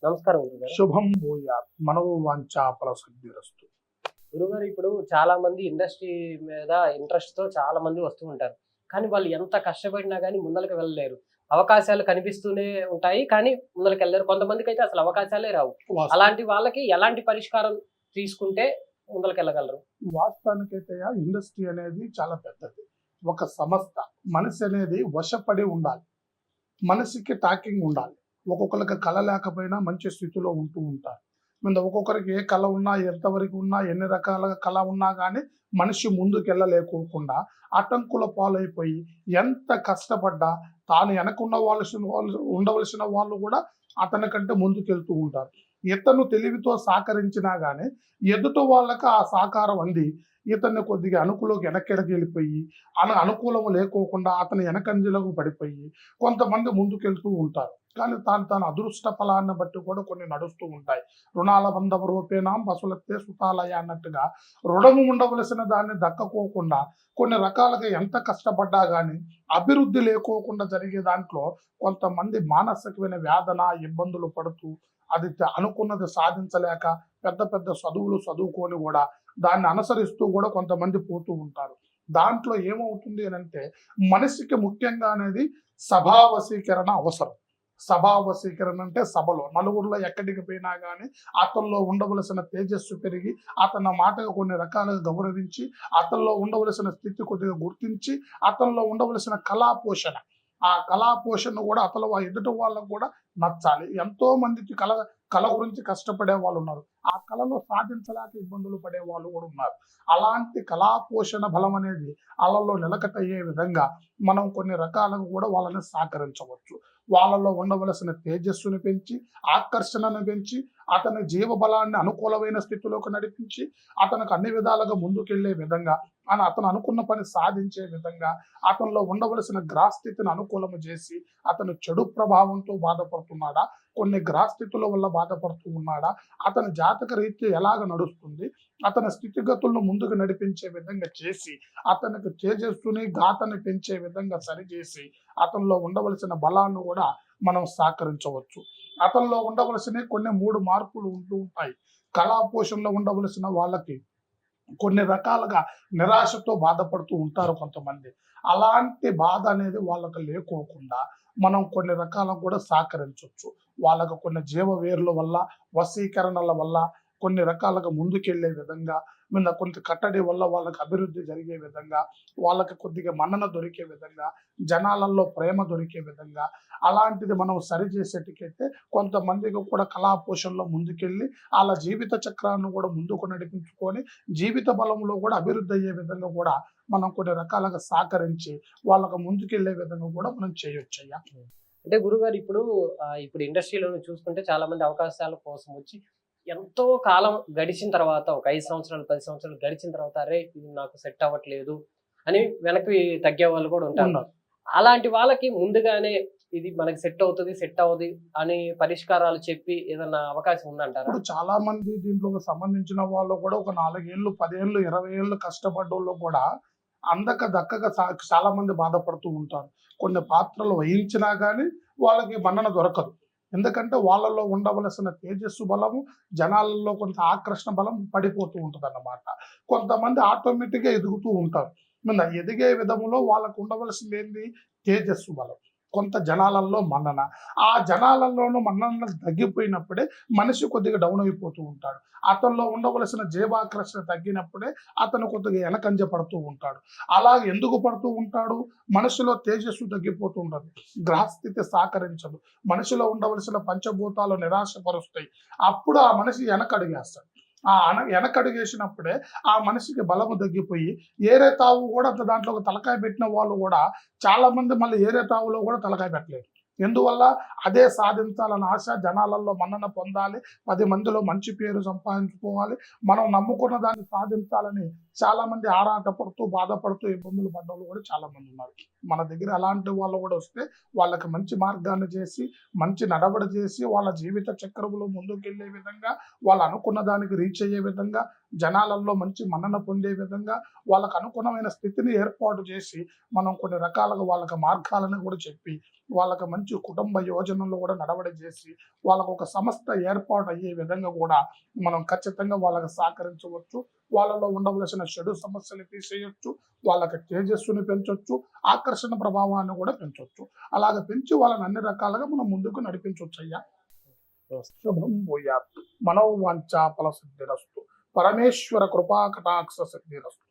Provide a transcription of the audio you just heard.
నమస్కారం గురుగారు. శుభం భూయాత్ మనోవాంఛాఫల సిద్ధిరస్తు. గురుగారు ఇప్పుడు చాలా మంది ఇండస్ట్రీ మీద ఇంట్రెస్ట్‌తో చాలా మంది వస్తూ ఉంటారు. కానీ వాళ్ళు ఎంత కష్టపడినా గాని ముందలకి వెళ్ళలేరు. అవకాశాలు కనిపిస్తూనే ఉంటాయి. కానీ ముందలకెళ్ళలేరు. కొంతమందికైతే అసలు అవకాశాలే రావు. అలాంటి వాళ్ళకి ఎలాంటి పరిష్కారం తీసుకుంటే ముందలకెళ్ళగలరు? వాస్తవానికైతే ఇండస్ట్రీ అనేది చాలా పెద్దది. ఒక సంస్థ. మనిషి అనేది వశపడి ఉండాలి. మనిషికి టాకింగ్ ఉండాలి. ఒక్కొక్కరికి కళ లేకపోయినా మంచి స్థితిలో ఉంటూ ఉంటారు. ఒక్కొక్కరికి ఏ కళ ఉన్నా, ఎంతవరకు ఉన్నా, ఎన్ని రకాల కళ ఉన్నా కానీ మనిషి ముందుకెళ్ళలేకోకుండా ఆటంకుల పాలైపోయి ఎంత కష్టపడ్డా తాను వెనకున్న ఉండవలసిన వాళ్ళు కూడా అతనికంటే ముందుకెళ్తూ ఉంటారు. ఇతను తెలివితో సహకరించినా కానీ ఎదుటి వాళ్ళకి ఆ సహకారం అంది ఇతన్ని కొద్దిగా అనుకూలంగా వెనక్కి వెళ్ళిపోయి అనుకూలం లేకోకుండా అతను వెనకంజలకు పడిపోయి కొంతమంది ముందుకెళ్తూ ఉంటారు. కానీ తాను అదృష్ట ఫలాన్ని బట్టి కూడా కొన్ని నడుస్తూ ఉంటాయి. రుణాల బంధం రూపేణాం పశులతే సుతాలయ అన్నట్టుగా రుణము ఉండవలసిన దాన్ని దక్కకోకుండా కొన్ని రకాలుగా ఎంత కష్టపడ్డా కానీ అభివృద్ధి లేకోకుండా జరిగే దాంట్లో కొంతమంది మానసికమైన వేదన ఇబ్బందులు పడుతూ అది అనుకున్నది సాధించలేక పెద్ద పెద్ద చదువులు చదువుకొని కూడా దాన్ని అనుసరిస్తూ కూడా కొంతమంది పోతూ ఉంటారు. దాంట్లో ఏమవుతుంది అని అంటే మనిషికి ముఖ్యంగా అనేది సభావశీకరణ అవసరం. సభావశీకరణ అంటే సభలో నలుగురిలో ఎక్కడికి పోయినా కానీ అతనిలో ఉండవలసిన తేజస్సు పెరిగి అతని మాటగా కొన్ని రకాలుగా గౌరవించి అతనిలో ఉండవలసిన స్థితి కొద్దిగా గుర్తించి అతనిలో ఉండవలసిన కళాపోషణ ఆ కళాపోషణ కూడా అతను ఎదుటి వాళ్ళకు కూడా నచ్చాలి. ఎంతో మందికి కళ గురించి కష్టపడే వాళ్ళు ఉన్నారు. ఆ కళలో సాధించలేక ఇబ్బందులు పడే వాళ్ళు కూడా ఉన్నారు. అలాంటి కళాపోషణ బలం అనేది వాళ్ళలో నిలకటయ్యే విధంగా మనం కొన్ని రకాలుగా కూడా వాళ్ళని సహకరించవచ్చు. వాళ్ళలో ఉండవలసిన తేజస్సుని పెంచి ఆకర్షణను పెంచి అతని జీవబలాన్ని అనుకూలమైన స్థితిలోకి నడిపించి అతనికి అన్ని విధాలుగా ముందుకెళ్లే విధంగా అతను అనుకున్న పని సాధించే విధంగా అతనిలో ఉండవలసిన గ్రహస్థితిని అనుకూలము చేసి అతను చెడు ప్రభావంతో బాధపడుతున్నాడా, కొన్ని గ్రహస్థితుల వల్ల బాధపడుతూ ఉన్నాడా, అతని జాతక రీతి ఎలాగ నడుస్తుంది, అతని స్థితిగతులను ముందుకు నడిపించే విధంగా చేసి అతనికి తేజస్సుని గాతని పెంచే విధంగా సరిచేసి అతనిలో ఉండవలసిన బలాన్ని కూడా మనం సహకరించవచ్చు. అతనిలో ఉండవలసిన కొన్ని 3 మార్పులు ఉంటూ ఉంటాయి. కళాపోషణలో ఉండవలసిన వాళ్ళకి కొన్ని రకాలుగా నిరాశతో బాధపడుతూ ఉంటారు కొంతమంది. అలాంటి బాధ అనేది వాళ్ళకు లేకోకుండా మనం కొన్ని రకాలకు కూడా సహకరించవచ్చు. వాళ్ళకు కొన్ని జీవ వేర్ల వల్ల వశీకరణల వల్ల కొన్ని రకాలుగా ముందుకెళ్లే విధంగా కొంత కట్టడి వల్ల వాళ్ళకి అభివృద్ధి జరిగే విధంగా వాళ్ళకి కొద్దిగా మన్నన దొరికే విధంగా జనాలలో ప్రేమ దొరికే విధంగా అలాంటిది మనం సరిచేసేటికైతే కొంతమందికి కూడా కళాపోషణలో ముందుకెళ్ళి వాళ్ళ జీవిత చక్రాన్ని కూడా ముందుకు నడిపించుకొని జీవిత బలంలో కూడా అభివృద్ధి అయ్యే విధంగా కూడా మనం కొన్ని రకాలుగా సహకరించి వాళ్ళకు ముందుకెళ్లే విధంగా కూడా మనం చేయొచ్చయ్యా. అంటే గురుగారు ఇప్పుడు ఇండస్ట్రీలో చూసుకుంటే చాలా మంది అవకాశాల కోసం వచ్చి ఎంతో కాలం గడిచిన తర్వాత ఒక 5 సంవత్సరాలు 10 సంవత్సరాలు గడిచిన తర్వాత అరే ఇది నాకు సెట్ అవ్వట్లేదు అని వెనక్కి తగ్గే వాళ్ళు కూడా ఉంటారు. అలాంటి వాళ్ళకి ముందుగానే ఇది మనకి సెట్ అవుతుంది అని పరిష్కారాలు చెప్పి ఏదన్నా అవకాశం ఉందంటారా? ఇప్పుడు చాలా మంది దీంట్లో సంబంధించిన వాళ్ళు కూడా ఒక 4 ఏళ్ళు 10 ఏళ్ళు 20 ఏళ్ళు కష్టపడ్డోళ్ళు కూడా దక్కగా చాలా మంది బాధపడుతూ ఉంటారు. కొన్ని పాత్రలు వహించినా కానీ వాళ్ళకి మన్నన దొరకదు. ఎందుకంటే వాళ్ళలో ఉండవలసిన తేజస్సు బలము జనాలలో కొంత ఆకర్షణ బలం పడిపోతూ ఉంటుంది అన్నమాట. కొంతమంది ఆటోమేటిక్గా ఎదుగుతూ ఉంటారు. ఎదిగే విధంలో వాళ్ళకు ఉండవలసింది ఏంది? తేజస్సు బలం. కొంత జనాలలో మన్నన. ఆ జనాలలోనూ మన్నన తగ్గిపోయినప్పుడే మనిషి కొద్దిగా డౌన్ అయిపోతూ ఉంటాడు. అతనిలో ఉండవలసిన జీవాకర్షణ తగ్గినప్పుడే అతను కొద్దిగా వెనకంజ పడుతూ ఉంటాడు. అలా ఎందుకు పడుతూ ఉంటాడు? మనిషిలో తేజస్సు తగ్గిపోతూ ఉంటుంది. గ్రహస్థితి సహకరించదు. మనిషిలో ఉండవలసిన పంచభూతాలు నిరాశపరుస్తాయి. అప్పుడు ఆ మనిషి వెనకడిగేస్తాడు. వెనకడుగేసినప్పుడే ఆ మనిషికి బలము తగ్గిపోయి ఏరే తావు కూడా దాంట్లో తలకాయ పెట్టిన వాళ్ళు కూడా చాలా మంది మళ్ళీ ఏరే తావులో కూడా తలకాయ పెట్టలేరు. ఎందువల్ల? అదే సాధించాలని ఆశ, జనాలలో మన్నన పొందాలి, 10 మందిలో మంచి పేరు సంపాదించుకోవాలి, మనం నమ్ముకున్న దాన్ని సాధించాలని చాలా మంది ఆరాటపడుతూ బాధపడుతూ ఇబ్బందులు పడ్డ వాళ్ళు కూడా చాలా మంది ఉన్నారు. మన దగ్గర అలాంటి వాళ్ళు కూడా వస్తే వాళ్ళకి మంచి మార్గాన్ని చేసి మంచి నడవడి చేసి వాళ్ళ జీవిత చక్రంలో ముందుకెళ్లే విధంగా వాళ్ళు అనుకున్న దానికి రీచ్ అయ్యే విధంగా జనాలలో మంచి మన్నన పొందే విధంగా వాళ్ళకు అనుగుణమైన స్థితిని ఏర్పాటు చేసి మనం కొన్ని రకాలుగా వాళ్ళకి మార్గాలను కూడా చెప్పి వాళ్ళకి మంచి కుటుంబ యోజనలు కూడా నడవడి చేసి వాళ్ళకు ఒక సంస్థ ఏర్పాటు అయ్యే విధంగా కూడా మనం ఖచ్చితంగా వాళ్ళకి సహకరించవచ్చు. వాళ్ళలో ఉండవలసిన చెడు సమస్యలు తీసేయొచ్చు, వాళ్ళకి తేజస్సుని పెంచొచ్చు, ఆకర్షణ ప్రభావాన్ని కూడా పెంచొచ్చు. అలాగ పెంచి వాళ్ళని అన్ని రకాలుగా మనం ముందుకు నడిపించవచ్చు అయ్యా. శుభం భూయాత్. మనోవాంఛా ఫల సిద్ధిరస్తు. పరమేశ్వర కృపా కటాక్ష సిద్ధిరస్తు.